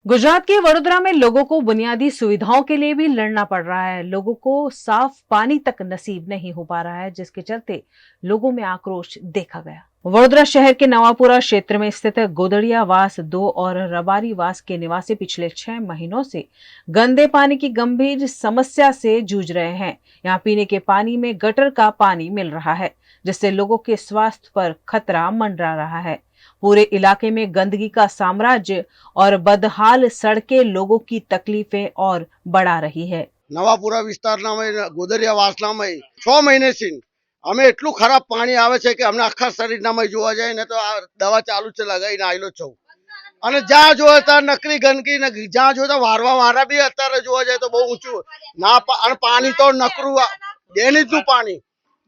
गुजरात के वडोदरा में लोगों को बुनियादी सुविधाओं के लिए भी लड़ना पड़ रहा है। लोगों को साफ पानी तक नसीब नहीं हो पा रहा है, जिसके चलते लोगों में आक्रोश देखा गया। वडोदरा शहर के नवापुरा क्षेत्र में स्थित गोदड़िया वास 2 और रबारी वास के निवासी पिछले 6 महीनों से गंदे पानी की गंभीर समस्या से जूझ रहे हैं। यहाँ पीने के पानी में गटर का पानी मिल रहा है, जिससे लोगों के स्वास्थ्य पर खतरा मंडरा रहा है। पूरे इलाके में गंदगी का साम्राज्य और बदहाल सड़कें लोगों की तकलीफें और बढ़ा रही है। नवापुरा विस्तारनाમાં ગોદરિયા વાસનામાં 6 મહિનેથી અમે એટલું ખરાબ પાણી આવે છે કે અમને આખા શરીરનામાં જોવા જાય ને તો આ દવા ચાલુ છે લગાવીને આવેલો છું અને જ્યાં જોયે ત્યાં નકરી ગંદકી ને જ્યાં જોયે ત્યાં વારવા વારા બી અત્યારે જોવા જાય તો બહુ ઊંચું ના અને પાણી તો નકરું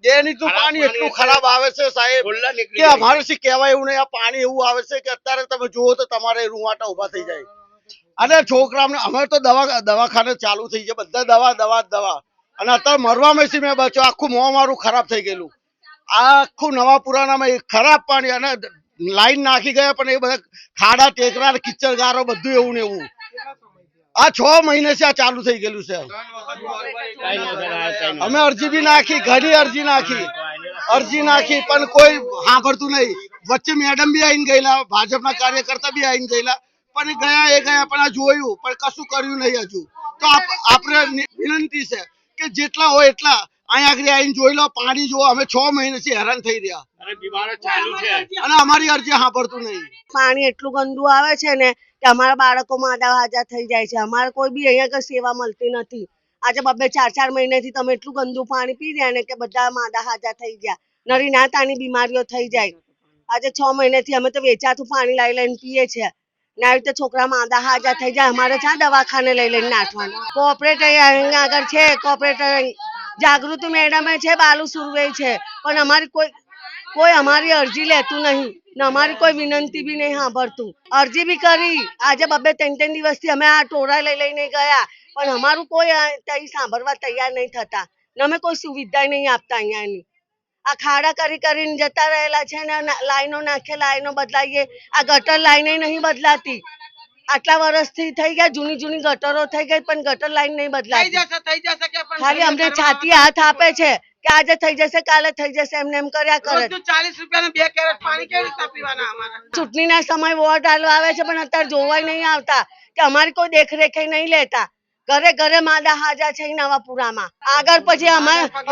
ડેનીજનું પાણી એટલું ખરાબ આવે છે સાહેબ કે અમારે શી કહેવાય એવું નહીં। આ પાણી એવું આવે છે કે અત્યારે તમે જુઓ તો તમારે રૂવાટા ઊભા થઈ જાય। અને છોકરાઓને અમે તો દવાખાને ચાલુ થઈ છે, બધા દવા અને અત્યારે મરવામાં છે મેં બચ્યો આખું મોં મારું ખરાબ થઈ ગયેલું। આ આખું નવાપુરાનામાં ખરાબ પાણી અને લાઈન નાખી ગયા પણ એ બધા ખાડા ટેકરા કિચડ ગારો બધું એવું ને એવું। આ 6 મહિને છે આ ચાલુ થઈ ગયેલું છે। અમે અરજી બી નાખી, ઘણી અરજી નાખી પણ કોઈ સાંભળતું નહીં। વચ્ચે મેડમ બી આવીને ગયેલા, ભાજપના કાર્યકર્તા બી આવીને ગયેલા પણ ગયા પણ આ જોયું પણ કશું કર્યું નહીં હજુ। તો આપણે વિનંતી છે કે જેટલા હોય એટલા અહીંયા આગળ આવીને જોઈ લો, પાણી જુઓ। અમે 6 મહિનાથી હેરાન થઈ રહ્યા અને અમારી અરજી સાંભળતું નહીં। પાણી એટલું ગંદુ આવે છે ને કે અમારા બાળકો માદા હાજા થઈ જાય છે। અમારે કોઈ બી અહીંયા કઈ સેવા મળતી નથી। આજે 2-4 મહિનાથી તમે એટલું ગંદુ પાણી પી રહ્યા ને કે બધા માદા હાજા થઈ ગયા, નરી ના તાની બીમારીઓ થઈ જાય। આજે 6 મહિનાથી અમે તો વેચાતું પાણી લઈને પીએ છીએ ને આવી રીતે છોકરા માદા હાજા થઈ જાય। અમારે ક્યાં દવાખાને લઈને નાખવાનું। કોઓપરેટર અહીંયા આગળ છે, કોઓપરેટર જાગૃતિ મેડમે છે, બાલુ સુરવે છે, પણ અમારી કોઈ અમારી અરજી લેતું નહીં ને અમારી કોઈ વિનંતી બી નહીં સાંભળતું। અરજી બી કરી, આજે 2-3 દિવસથી અમે આ ટોરા લઈને ગયા પણ અમારું કોઈ ત્યાં સાંભળવા તૈયાર નહીં થતા ને અમે કોઈ સુવિધા નહીં આપતા। અહીંયાની આ ખાડા કરીને જતા રહેલા છે ને લાઈનો નાખે, લાઈનો બદલાઈએ, આ ગટર લાઈને નહીં બદલાતી। આટલા વર્ષથી થઈ ગયા, જૂની ગટરો થઈ ગઈ પણ ગટર લાઈન નહીં બદલાતી। ખાલી અમને છાતી હાથ આપે છે કે આજે થઈ જશે, કાલે થઈ જશે, એમ કર્યા કરે। 40 રૂપિયાના 2 કેરેટ પાણી કેવી રીતે પીવાના અમારા? ચૂંટણીના સમય વોટ આલવા આવે છે પણ અત્યારે જોવાય નહીં આવતા કે અમારી કોઈ દેખરેખ નહીં લેતા। ઘરે માદા હાજા છે નવાપુરામાં। આગળ પછી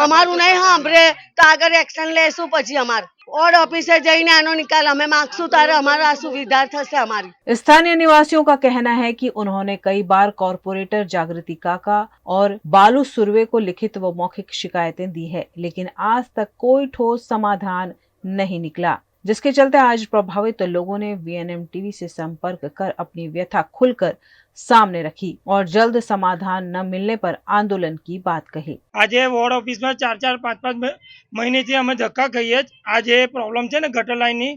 અમારું નહીં સાંભળે તો આગળ એક્શન લેશું। પછી અમારે વોર્ડ ऑफिसे જઈને આનો નિકાલ અમે માંગશું, ત્યારે અમારા સુવિધા થશે અમારી। स्थानीय निवासियों का कहना है कि उन्होंने कई बार कॉरपोरेटर जागृति काका और बालू सुरवे को लिखित व मौखिक शिकायतें दी है, लेकिन आज तक कोई ठोस समाधान नहीं निकला, जिसके चलते आज प्रभावित लोगों ने वीएनएम टीवी से संपर्क कर अपनी व्यथा खुलकर सामने रखी और जल्द समाधान न मिलने पर आंदोलन की बात कही। आज वोर्ड ऑफिस में 4-5 महीने थी अमे धक्का खाईए। आज प्रॉब्लम है ने गटर लाइन नी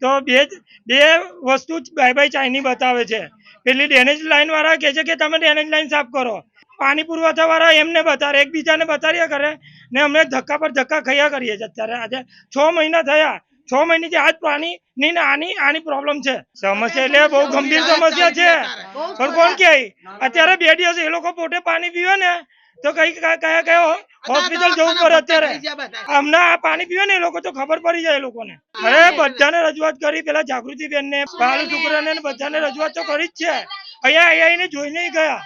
तो बे वस्तु बाय चाइनी बतावे छे। पेली डेनेज लाइन वाला कहे छे के तमे डेनेज लाइन साफ करो, पानी पुरवठा वाला एमने बतारे, एकबीजा ने बतारिया करे ने अमे धक्का पर धक्का खाया करीए छे। अत्यारे आज 6 महीना थया, 6 महीने आज पानी ની આની પ્રોબ્લેમ છે। સમસ્યા એટલે બહુ ગંભીર સમસ્યા છે પણ કોણ કહે? અત્યારે 2 દિવસ એ લોકો પોતે પાણી પીવે ને તો કયા હોસ્પિટલ જવું પડે। અત્યારે અમને આ પાણી પીવે ને એ લોકો તો ખબર પડી જાય એ લોકોને। અરે બધાને રજૂઆત કરી, પેલા જાગૃતિ બેન ને, બાલુ છોકરાને બધાને રજૂઆત તો કરી જ છે। અહીંયા આવીને જોઈને ગયા,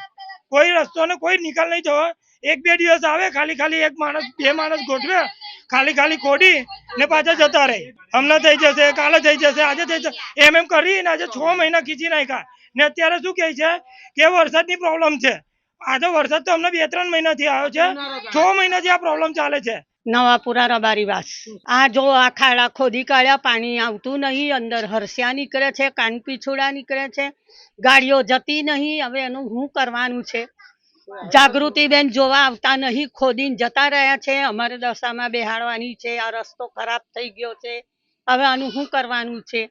કોઈ રસ્તો ને કોઈ નિકાલ નહીં થયો। 1-2 દિવસ આવે, ખાલી એક માણસ 2 માણસ ગોઠવે, ખાલી ખોડી ને પાછા જતા રહે। હમણાં થઈ જશે, કાલે થઈ જશે, આજે થઈ જશે, એમ કરીને આજે 6 મહિના ખીચી નાખ્યા ને અત્યારે શું કહે છે કે વરસાદની પ્રોબ્લેમ છે। આજે વરસાદ તો અમને 2-3 મહિનાથી આવ્યો છે, 6 મહિનાથી આ પ્રોબ્લેમ ચાલે છે। નવાપુરા રબારીવાસ આ જો આ ખાડા ખોદી કાઢ્યા, પાણી આવતું નહીં, અંદર હરસ્યા નીકળે છે, કાનપીછોડા નીકળે છે, ગાડીઓ જતી નહીં। હવે એનું શું કરવાનું છે? જાગૃતિબેન જોવા આવતા નહીં, ખોદીને જતા રહ્યા છે। અમારે દશામાં બેહાડવાની છે, આ રસ્તો ખરાબ થઈ ગયો છે, હવે આનું શું કરવાનું છે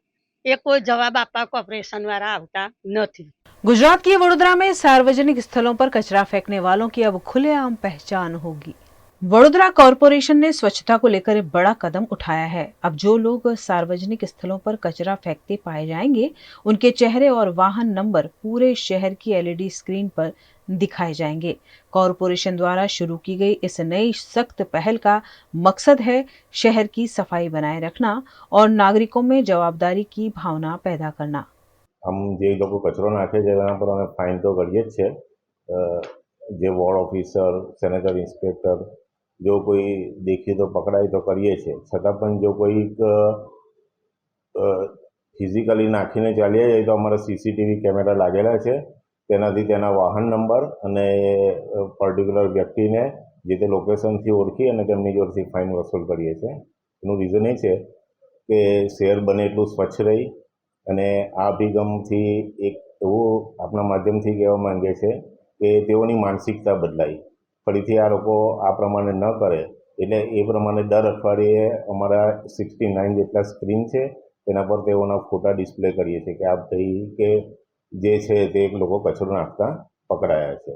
એ કોઈ જવાબ આપવા કોર્પોરેશન વાળા આવતા નથી। गुजरात के वडोदरा में सार्वजनिक स्थलों पर कचरा फेंकने वालों की अब खुलेआम पहचान होगी। वडोदरा कॉरपोरेशन ने स्वच्छता को लेकर एक बड़ा कदम उठाया है। अब जो लोग सार्वजनिक स्थलों पर कचरा फेंकते पाए जाएंगे, उनके चेहरे और वाहन नंबर पूरे शहर की एलईडी स्क्रीन पर दिखाए जाएंगे। कॉरपोरेशन द्वारा शुरू की गई इस नई सख्त पहल का मकसद है शहर की सफाई बनाए रखना और नागरिकों में जवाबदारी की भावना पैदा करना। हम जे लोग कचरो नाखे છે એના પર અમે ફાઇન તો કરીએ જ છે। જે વોર્ડ ઓફિસર, સેનેટરી ઇન્સ્પેક્ટર જો કોઈ દેખીએ તો પકડાય તો કરીએ છીએ, છતાં પણ જો કોઈ ફિઝિકલી નાખીને ચાલ્યા જાય તો અમારા સીસીટીવી કેમેરા લાગેલા છે, તેનાથી તેના વાહન નંબર અને પર્ટિક્યુલર વ્યક્તિને જે તે લોકેશનથી ઓળખી અને તેમની જોડેથી ફાઇન વસૂલ કરીએ છીએ। એનું રીઝન એ છે કે શહેર બને એટલું સ્વચ્છ રહી અને આ અભિગમથી એક એવું આપણા માધ્યમથી કહેવા માંગે છે કે તેઓની માનસિકતા બદલાય, ફરીથી આ લોકો આ પ્રમાણે ન કરે એટલે એ પ્રમાણે દર અઠવાડિયે અમારા 69 જેટલા સ્ક્રીન છે તેના પર તેઓના ફોટા ડિસ્પ્લે કરીએ છીએ કે આ ભાઈ કે જે છે તે લોકો કચરો નાખતા પકડાયા છે,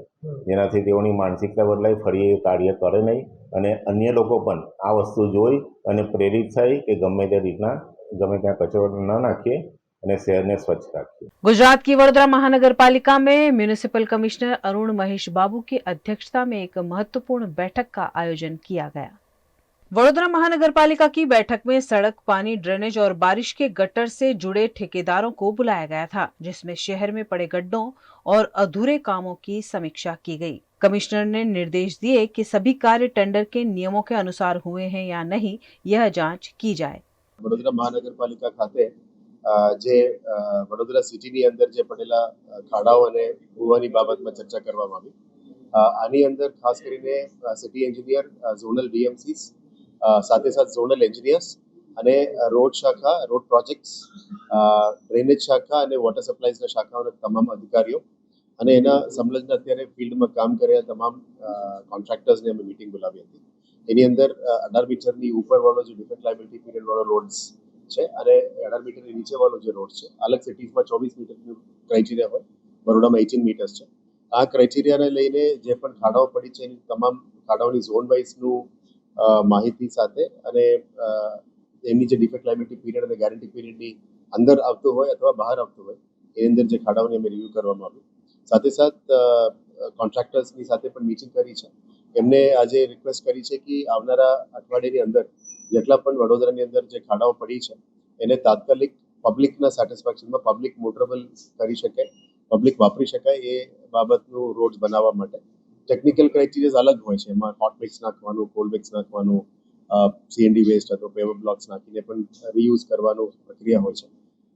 જેનાથી તેઓની માનસિકતા બદલાય, ફરી એ કાર્ય કરે નહીં અને અન્ય લોકો પણ આ વસ્તુ જોઈ અને પ્રેરિત થાય કે ગમે તે રીતના ગમે ત્યાં કચરો ન નાખીએ અને શહેરને સ્વચ્છ રાખીએ। गुजरात की वडोदरा महानगर पालिका में म्यूनिसिपल कमिश्नर अरुण महेश बाबू की अध्यक्षता में एक महत्वपूर्ण बैठक का आयोजन किया गया। वडोदरा महानगर पालिका की बैठक में सड़क, पानी, ड्रेनेज और बारिश के गटर से जुड़े ठेकेदारों को बुलाया गया था, जिसमें शहर में पड़े गड्ढों और अधूरे कामों की समीक्षा की गई। कमिश्नर ने निर्देश दिए कि सभी कार्य टेंडर के नियमों के अनुसार हुए हैं या नहीं, यह जांच की जाए। वडोदरा महानगरपालिका खाते જે વડોદરા સિટીની અંદર જે પડેલા ખાડાઓ અને ભૂવાની બાબતમાં ચર્ચા કરવામાં આવી। આની અંદર ખાસ કરીને સિટી એન્જિનિયર, ઝોનલ ડીએમસીસ, સાથે સાથે ઝોનલ એન્જિનિયર્સ અને રોડ શાખા, રોડ પ્રોજેક્ટ્સ, ડ્રેનેજ શાખા અને વોટર સપ્લાયના શાખાઓના તમામ અધિકારીઓ અને એના સંલગ્ન અત્યારે ફિલ્ડમાં કામ કર્યા તમામ કોન્ટ્રાક્ટર્સને અમે મિટિંગ બોલાવી હતી। એની અંદર 18 મીટરની ઉપરવાળો જે ડિફેક્ટ લાયબિલિટી પીરિયડવાળો રોડ્સ છે અને 18 મીટરની નીચેવાળો જે રોડ છે, અલગ સિટીઝમાં 24 મીટરનું ક્રાઇટેરિયા હોય, બરોડામાં 18 મીટર્સ છે। આ ક્રાઇટેરિયાને લઈને જે પણ ખાડાઓ પડી છે એની તમામ ખાડાઓની ઝોન વાઇઝનું માહિતી સાથે અને એમની જે ડિફેક્ટ લાયબિલિટી પીરિયડ અને ગેરંટી પીરિયડની અંદર આવતું હોય અથવા બહાર આવતું હોય એની અંદર જે ખાડાઓની અમે રિવ્યૂ કરવામાં આવ્યું। સાથે સાથ કોન્ટ્રાક્ટર્સની સાથે પણ મીટિંગ કરી છે। એમને આજે રિક્વેસ્ટ કરી છે કે આવનારા અઠવાડિયાની અંદર જેટલા પણ વડોદરાની અંદર જે ખાડાઓ પડી છે એને તાત્કાલિક પબ્લિકના સેટિસ્ફેક્શનમાં પબ્લિક મોટરેબલ કરી શકે, પબ્લિક વાપરી શકાય એ બાબતનું રોડ્સ બનાવવા માટે ટેકનિકલ ક્રાઇટેરિયાઝ અલગ હોય છે। એમાં હોટ મિક્સ નાખવાનું, કોલ્ડ મિક્સ નાખવાનું, સીએનડી વેસ્ટ અથવા પેવર બ્લોક્સ નાખીને પણ રીયુઝ કરવાનું પ્રક્રિયા હોય છે।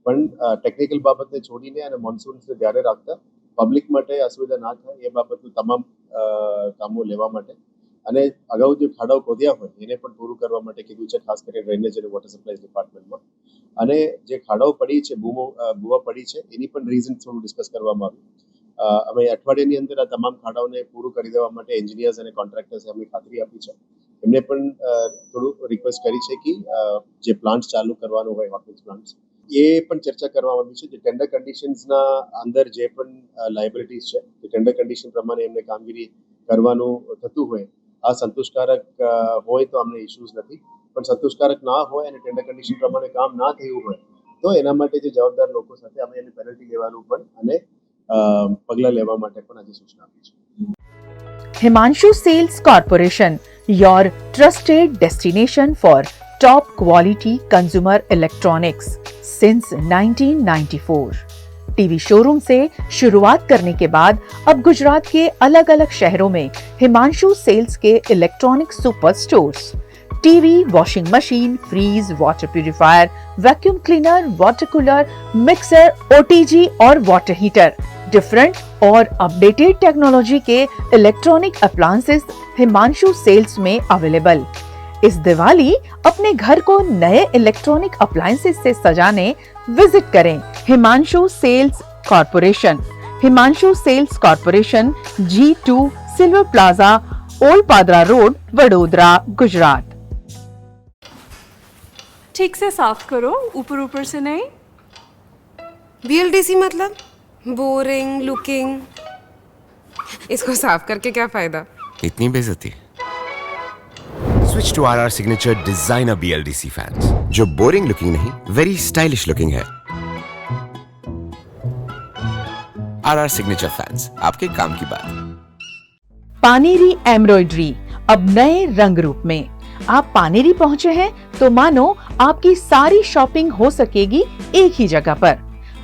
પણ ટેકનિકલ બાબતને છોડીને અને મોન્સૂન્સને ધ્યાને રાખતા પબ્લિક માટે અસુવિધા ના થાય એ બાબતનું તમામ કામો લેવા માટે અને અગાઉ જે ખાડાઓ ખોદ્યા હોય એને પણ પૂરું કરવા માટે કીધું છે, ખાસ કરીને ડ્રેનેજ અને વોટર સપ્લાય ડિપાર્ટમેન્ટમાં। અને જે ખાડાઓ પડી છે, ભૂવા પડી છે એની પણ રીઝન થોડું ડિસ્કસ કરવામાં આવ્યું। અમે અઠવાડિયાની અંદર આ તમામ ખાડાઓને પૂરું કરી દેવા માટે એન્જિનિયર્સ અને કોન્ટ્રાક્ટર્સે અમને ખાતરી આપી છે। એમને પણ થોડું રિક્વેસ્ટ કરી છે કે જે પ્લાન્ટ ચાલુ કરવાનો હોય હોટમિક્સ પ્લાન્ટ્સ એ પણ ચર્ચા કરવામાં આવી છે। જે ટેન્ડર કન્ડિશન્સના અંદર જે પણ લાયબિલિટીઝ છે એ ટેન્ડર કન્ડિશન પ્રમાણે એમને કામગીરી કરવાનું થતું હોય, આ સંતોષકારક હોય તો અમને ઇશ્યુઝ નથી, પણ સંતોષકારક ના હોય અને ટેન્ડર કન્ડિશન પ્રમાણે કામ ના થયું હોય તો એના માટે જે જવાબદાર લોકો સાથે અમે એને પેનલ્ટી લેવાનું પણ અને પગલાં લેવા માટે પણ આજે સૂચના આપી છે। Himanshu Sales Corporation, your trusted destination for top quality consumer electronics since 1994। TV showroom से शुरुआत करने के बाद अब गुजरात के अलग अलग शहरों में हिमांशु सेल्स के electronic super stores, TV, washing machine, fridge, water purifier, vacuum cleaner, water cooler, mixer, OTG और वाटर हीटर, डिफरेंट और अपडेटेड टेक्नोलॉजी के इलेक्ट्रॉनिक अप्लायंसेस हिमांशु सेल्स में अवेलेबल। इस दिवाली अपने घर को नए इलेक्ट्रॉनिक अप्लायंसेस से सजाने विजिट करें Himanshu sales corporation. Himanshu sales corporation, G2 silver plaza, old Padra road, Vadodara, Gujarat. ठीक से साफ करो, ऊपर ऊपर से नहीं। BLDC मतलब बोरिंग लुकिंग। इसको साफ करके क्या फायदा? इतनी बेइज्जती। switch to RR Signature Designer BLDC fans, जो बोरिंग लुकिंग नहीं, वेरी स्टाइलिश लुकिंग है। RR Signature फैंस, आपके काम की बात। पानेरी एम्ब्रॉयडरी अब नए रंग रूप में। आप पानेरी पहुंचे हैं तो मानो आपकी सारी शॉपिंग हो सकेगी एक ही जगह पर।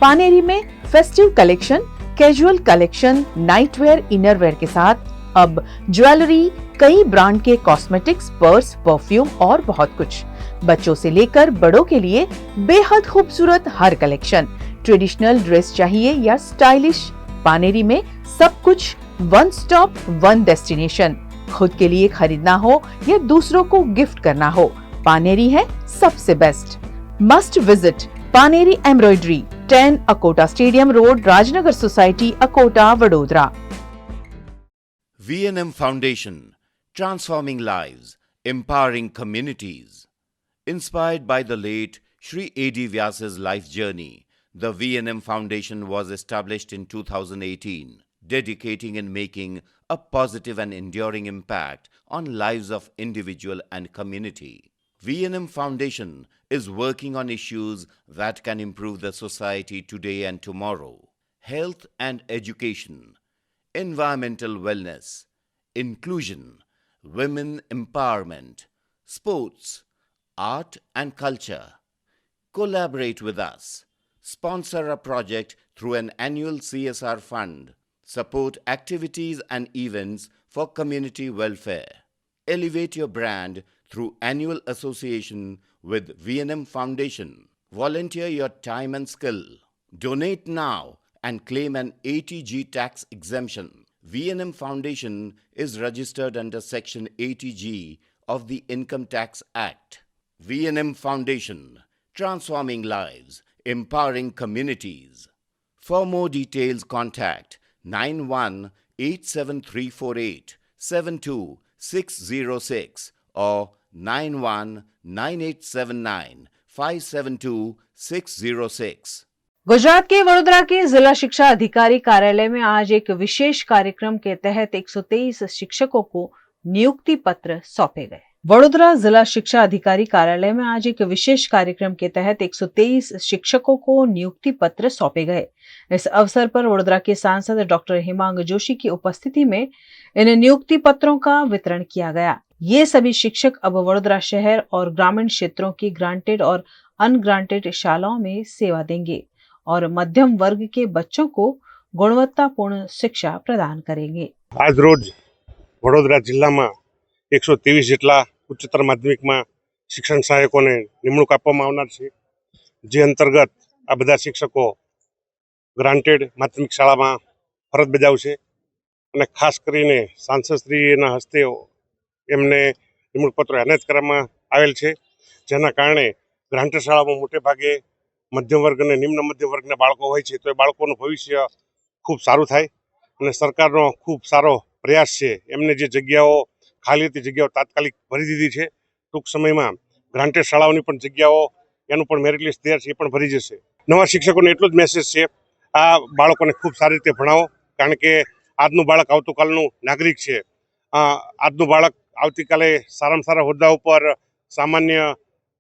पानेरी में festive collection, casual collection, nightwear, innerwear के साथ अब ज्वेलरी, कई ब्रांड के कॉस्मेटिक्स, पर्स, परफ्यूम और बहुत कुछ। बच्चों से लेकर बड़ों के लिए बेहद खूबसूरत हर कलेक्शन। ट्रेडिशनल ड्रेस चाहिए या स्टाइलिश, पानेरी में सब कुछ वन स्टॉप वन डेस्टिनेशन। खुद के लिए खरीदना हो या दूसरों को गिफ्ट करना हो, पानेरी है सबसे best. Must visit Paneri embroidery, 10 Akota stadium road, Rajnagar society, Akota, Vadodara. V&M Foundation, transforming lives, empowering communities. Inspired by the late Shri A.D. Vyas's life journey, the V&M Foundation was established in 2018, dedicating and making a positive and enduring impact on lives of individual and community. V&M Foundation is working on issues that can improve the society today and tomorrow. Health and education, environmental wellness, inclusion, women empowerment, sports, art and culture. Collaborate with us. Sponsor a project through an annual CSR fund. Support activities and events for community welfare. Elevate your brand through annual association with V&M Foundation. Volunteer your time and skill. Donate now and claim an ATG tax exemption. V&M Foundation is registered under Section 80G of the Income Tax Act. V&M Foundation, transforming lives, empowering communities. For more details, contact 918734872606 or 919879572606. Gujarat के वडोदरा के जिला शिक्षा अधिकारी कार्यालय में आज एक विशेष कार्यक्रम के तहत 123 शिक्षकों को नियुक्ति पत्र सौंपे गए। वडोदरा जिला शिक्षा अधिकारी कार्यालय में आज एक विशेष कार्यक्रम के तहत 123 शिक्षकों को नियुक्ति पत्र सौंपे गए। इस अवसर पर वडोदरा के सांसद डॉक्टर हेमांग जोशी की उपस्थिति में इन नियुक्ति पत्रों का वितरण किया गया। ये सभी शिक्षक अब वडोदरा शहर और ग्रामीण क्षेत्रों की ग्रांटेड और अनग्रांटेड शालाओं में सेवा देंगे और मध्यम वर्ग के बच्चों को गुणवत्तापूर्ण शिक्षा प्रदान करेंगे। आज रोज वडोदरा जिला में 123 જેટલા ઉચ્ચતર માધ્યમિકમાં શિક્ષણ સહાયકોને નિમણૂક આપવામાં આવનાર છે, જે અંતર્ગત આ બધા શિક્ષકો ગ્રાન્ટેડ માધ્યમિક શાળામાં ફરજ બજાવશે અને ખાસ કરીને સાંસદશ્રીના હસ્તે એમને નિમણૂક પત્રો એનાયત કરવામાં આવેલ છે, જેના કારણે ગ્રાન્ટેડ શાળામાં મોટે ભાગે મધ્યમ વર્ગ અને નિમ્ન મધ્યમ વર્ગના બાળકો હોય છે, તો એ બાળકોનું ભવિષ્ય ખૂબ સારું થાય અને સરકારનો ખૂબ સારો પ્રયાસ છે। એમને જે જગ્યાઓ ખાલી હતી જગ્યાઓ તાત્કાલિક ભરી દીધી છે। ટૂંક સમયમાં ગ્રાન્ટેડ શાળાઓની પણ જગ્યાઓ એનું પણ મેરિટ લિસ્ટ તૈયાર છે, એ પણ ભરી જશે। નવા શિક્ષકોને એટલો જ મેસેજ છે, આ બાળકોને ખૂબ સારી રીતે ભણાવો, કારણ કે આજનું બાળક આવતીકાલનું નાગરિક છે। આજનું બાળક આવતીકાલે સારામાં સારા હોદ્દા ઉપર સામાન્ય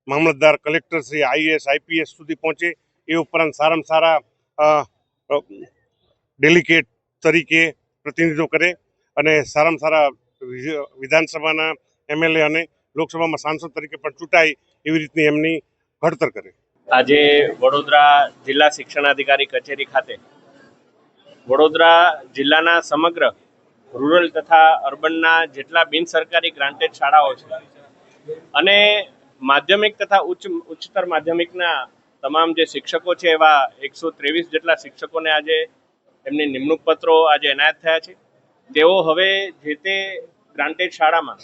મામલતદાર, કલેક્ટરશ્રી, IAS, IPS સુધી પહોંચે, એ ઉપરાંત સારામાં સારા ડેલિગેટ તરીકે પ્રતિનિધિત્વ કરે અને સારામાં સારા વિધાનસભાના MLA અને લોકસભામાં સાંસદ તરીકે પણ ચૂંટાય એવી રીતની એમની ઘડતર કરે। આજે વડોદરા જિલ્લા શિક્ષણાધિકારી કચેરી ખાતે વડોદરા જિલ્લાના સમગ્ર રૂરલ તથા અર્બનના જેટલા બિન સરકારી ગ્રાન્ટેડ શાળાઓ છે અને માધ્યમિક તથા ઉચ્ચતર માધ્યમિકના તમામ જે શિક્ષકો છે એવા 123 જેટલા શિક્ષકોને આજે એમની નિમણૂક પત્રો આજે એનાયત થયા છે। તેઓ હવે જે તે ગ્રાન્ટેડ શાળામાં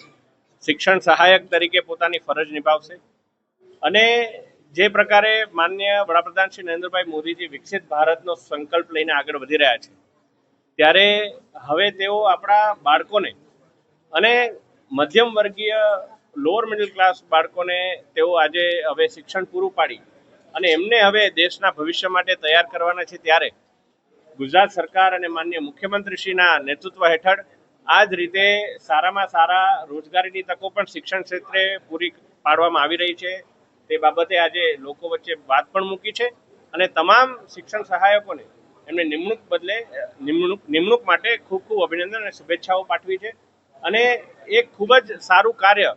શિક્ષણ સહાયક તરીકે પોતાની ફરજ નિભાવશે અને જે પ્રકારે માનનીય વડાપ્રધાન શ્રી નરેન્દ્રભાઈ મોદીજી વિકસિત ભારતનો સંકલ્પ લઈને આગળ વધી રહ્યા છે, ત્યારે હવે તેઓ આપણા બાળકોને અને મધ્યમ વર્ગીય લોઅર મિડલ ક્લાસ બાળકોને તેઓ આજે હવે શિક્ષણ પૂરું પાડી અને એમને હવે દેશના ભવિષ્ય માટે તૈયાર કરવાના છે। ત્યારે ગુજરાત સરકાર અને માનનીય મુખ્યમંત્રીશ્રીના નેતૃત્વ હેઠળ આ જ રીતે સારામાં સારા રોજગારીની તકો પણ શિક્ષણ ક્ષેત્રે પૂરી પાડવામાં આવી રહી છે. તે બાબતે આજે લોકો વચ્ચે વાત પણ મૂકી છે અને તમામ શિક્ષણ સહાયકોને એમને નિમણૂક માટે ખૂબ ખૂબ અભિનંદન અને શુભેચ્છાઓ પાઠવી છે. અને એક ખૂબ જ સારું કાર્ય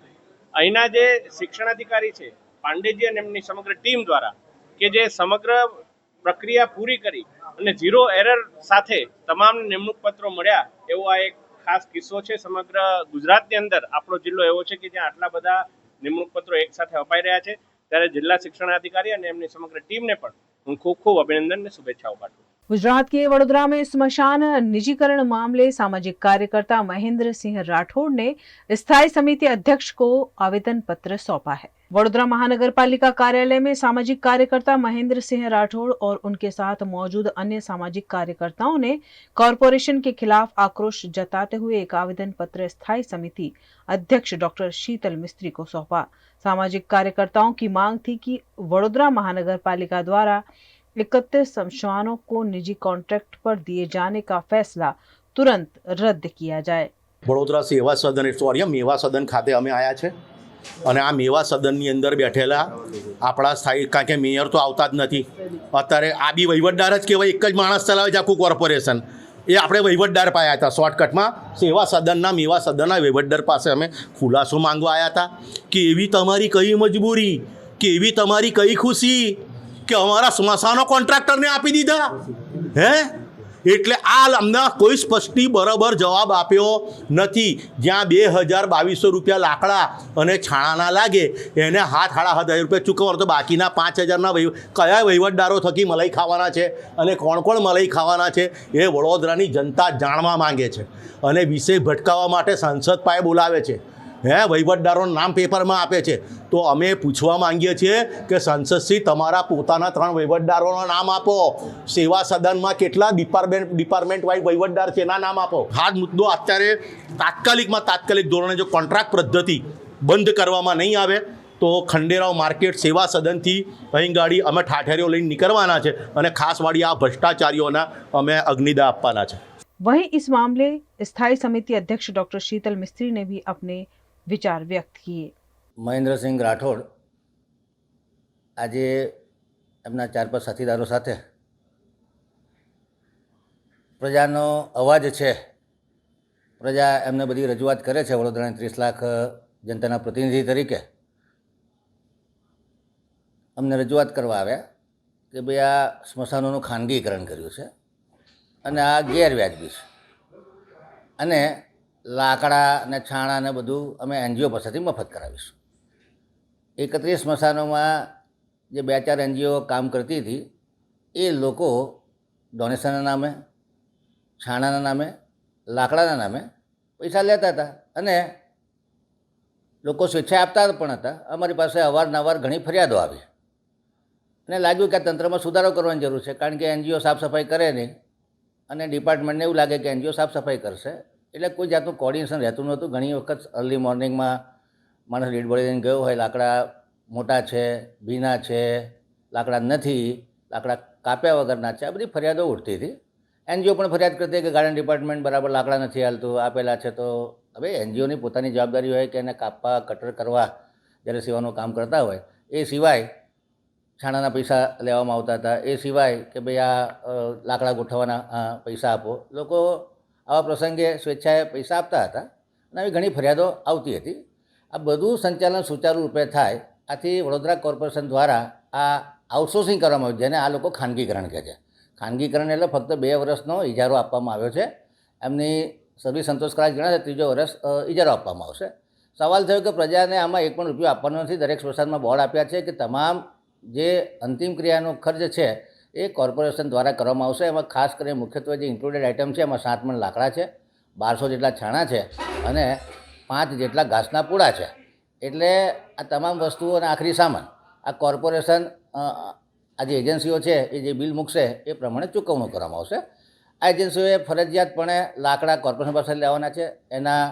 અહીંના જે શિક્ષણાધિકારી છે પાંડેજી અને એમની સમગ્ર ટીમ દ્વારા કે જે સમગ્ર પ્રક્રિયા પૂરી કરી અને ઝીરો એરર સાથે તમામ નિમણૂક પત્રો મળ્યા એવો આ એક ખાસ કિસ્સો છે. સમગ્ર ગુજરાતની અંદર આપણો જિલ્લો એવો છે કે જ્યાં આટલા બધા નિમણૂક પત્રો એક સાથે અપાઈ રહ્યા છે. ત્યારે જિલ્લા શિક્ષણાધિકારી અને એમની સમગ્ર ટીમને પણ હું ખૂબ ખૂબ अभिनंदन અને शुभेच्छाओं पाठूं। गुजरात के वडोदरा में स्मशान निजीकरण मामले सामाजिक कार्यकर्ता महेंद्र सिंह राठौड़ ने स्थायी समिति अध्यक्ष को आवेदन पत्र सौंपा है। वडोदरा महानगर पालिका कार्यालय में सामाजिक कार्यकर्ता महेंद्र सिंह राठौड़ और उनके साथ मौजूद अन्य सामाजिक कार्यकर्ताओं ने कॉरपोरेशन के खिलाफ आक्रोश जताते हुए एक आवेदन पत्र स्थायी समिति अध्यक्ष डॉक्टर शीतल मिस्त्री को सौंपा। सामाजिक कार्यकर्ताओं की मांग थी कि वडोदरा महानगर पालिका द्वारा 31 शमशानों को निजी कॉन्ट्रैक्ट पर दिए जाने का फैसला तुरंत रद्द किया जाए। વડોદરા સેવા સદન સોરી મેવા સદન ખાતે અમે આવ્યા છે અને આ મેવા સદનની અંદર બેઠેલા આપણા સ્થાયી, કારણ કે મેયર તો આવતા જ નથી અત્યારે, આ બી વહીવટદાર જ કહેવાય, એક જ માણસ ચલાવે છે આખું કોર્પોરેશન. એ આપણે વહીવટદાર પાયા હતા શોર્ટકટમાં. સેવા સદનના મેવા સદનના વહીવટદાર પાસે અમે ખુલાસો માંગવા આવ્યા હતા કે એવી તમારી કઈ મજબૂરી, કે એવી તમારી કઈ ખુશી કે અમારા સ્મશાનો કોન્ટ્રાક્ટરને આપી દીધા હે? એટલે આ અમને કોઈ સ્પષ્ટી બરાબર જવાબ આપ્યો નથી. જ્યાં 2200 રૂપિયા લાકડા અને છાણાના લાગે એને 7,500 રૂપિયા ચૂકવવાનો, તો બાકીના 5,000ના કયા વહીવટદારો થકી મલાઈ ખાવાના છે અને કોણ કોણ મલાઈ ખાવાના છે એ વડોદરાની જનતા જાણવા માંગે છે. અને વિષય ભટકાવવા માટે સાંસદ પાસે બોલાવે છે, વહીવટદારોનું નામ પેપરમાં આપે છે. તો અમે પૂછવા માંગીએ છીએ કે સંસદશ્રી તમારા પોતાના 3 વહીવટદારોના નામ આપો. સેવા સદનમાં કેટલા ડિપાર્ટમેન્ટ વાઇઝ વહીવટદાર છે એના નામ આપો. આ મુદ્દો અત્યારે તાત્કાલિક ધોરણે જો કોન્ટ્રાક્ટ પદ્ધતિ બંધ કરવામાં નહીં આવે તો ખંડેરાવ માર્કેટ સેવા સદનથી અહીં ગાડી અમે ઠાઠેરીઓ લઈને નીકળવાના છે અને ખાસ વાળી આ ભ્રષ્ટાચારીઓના અમે અગ્નિદાહ આપવાના છે. वहीं इस मामले स्थायी समिति अध्यक्ष डॉक्टर शीतल मिस्त्री ने भी अपने विचार व्यक्त किए। મહેન્દ્ર સિંહ રાઠોડ આજે એમના 4-5 સાથીદારો સાથે પ્રજાનો અવાજ છે, પ્રજા એમને બધી રજૂઆત કરે છે. વડોદરાની 30 લાખ જનતાના પ્રતિનિધિ તરીકે અમને રજૂઆત કરવા આવ્યા કે ભાઈ આ સ્મશાનોનું ખાનગીકરણ કર્યું છે અને આ ગેરવ્યાજબી છે અને લાકડા ને છાણા ને બધું અમે એનજીઓ પાસેથી મફત કરાવીશું. 31 સ્મશાનોમાં જે 2-4 એનજીઓ કામ કરતી હતી એ લોકો ડોનેશનના નામે, છાણાના નામે, લાકડાના નામે પૈસા લેતા હતા અને લોકો સ્વેચ્છાએ આપતા પણ હતા. અમારી પાસે અવારનવાર ઘણી ફરિયાદો આવી અને લાગ્યું કે આ તંત્રમાં સુધારો કરવાની જરૂર છે, કારણ કે એનજીઓ સાફ સફાઈ કરે નહીં અને ડિપાર્ટમેન્ટને એવું લાગે કે એનજીઓ સાફ સફાઈ કરશે, એટલે કોઈ જાતનું કોર્ડિનેશન રહેતું નહોતું. ઘણી વખત અર્લી મોર્નિંગમાં માણસ ડેડ બોડી લઈને ગયો હોય, લાકડા મોટા છે, ભીના છે, લાકડા નથી, લાકડા કાપ્યા વગરના છે, આ બધી ફરિયાદો ઉઠતી હતી. એનજીઓ પણ ફરિયાદ કરતી કે ગાર્ડન ડિપાર્ટમેન્ટ બરાબર લાકડા નથી હાલતું, આપેલા છે. તો હવે એનજીઓની પોતાની જવાબદારી હોય કે એને કાપવા, કટર કરવા જ્યારે સેવાનું કામ કરતા હોય, એ સિવાય છાણાના પૈસા લેવામાં આવતા હતા, એ સિવાય કે ભાઈ આ લાકડા ગોઠવવાના પૈસા આપો. લોકો આવા પ્રસંગે સ્વેચ્છાએ પૈસા આપતા હતા અને આવી ઘણી ફરિયાદો આવતી હતી. આ બધું સંચાલન સુચારુ રૂપે થાય, આથી વડોદરા કોર્પોરેશન દ્વારા આ આઉટસોર્સિંગ કરવામાં આવ્યું, જેને આ લોકો ખાનગીકરણ કહે છે. ખાનગીકરણ એટલે ફક્ત 2 વર્ષનો ઇજારો આપવામાં આવ્યો છે. એમની સર્વિસ સંતોષકારક જણાશે, 3જો વર્ષ ઇજારો આપવામાં આવશે. સવાલ થયો કે પ્રજાને આમાં 1 પણ રૂપિયો આપવાનો નથી. દરેક સ્મશાનમાં બોર્ડ આપ્યા છે કે તમામ જે અંતિમ ક્રિયાનો ખર્ચ છે એ કોર્પોરેશન દ્વારા કરવામાં આવશે. એમાં ખાસ કરીને મુખ્યત્વે જે ઇન્ક્લુડેડ આઇટમ છે એમાં 7 મણ લાકડા છે, 1200 જેટલા છાણા છે અને 5 જેટલા ઘાસના પૂળા છે. એટલે આ તમામ વસ્તુઓ અને આખરી સામાન આ કોર્પોરેશન આ જે એજન્સીઓ છે એ જે બિલ મૂકશે એ પ્રમાણે ચૂકવણું કરવામાં આવશે. આ એજન્સીઓએ ફરજિયાતપણે લાકડા કોર્પોરેશન પાસે લેવાના છે. એના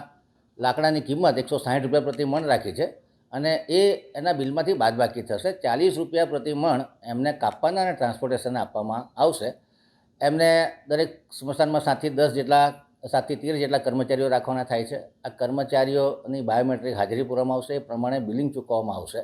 લાકડાની કિંમત 160 રૂપિયા પ્રતિ મણ રાખી છે અને એના બિલમાંથી બાદબાકી થશે. 40 રૂપિયા પ્રતિ મણ એમને કાપવાના અને ટ્રાન્સપોર્ટેશનને આપવામાં આવશે. એમને દરેક સ્મશાનમાં 7 થી 10 જેટલા 7 થી 13 જેટલા કર્મચારીઓ રાખવાના થાય છે. આ કર્મચારીઓની બાયોમેટ્રિક હાજરી પૂરવામાં આવશે, એ પ્રમાણે બિલિંગ ચૂકવવામાં આવશે.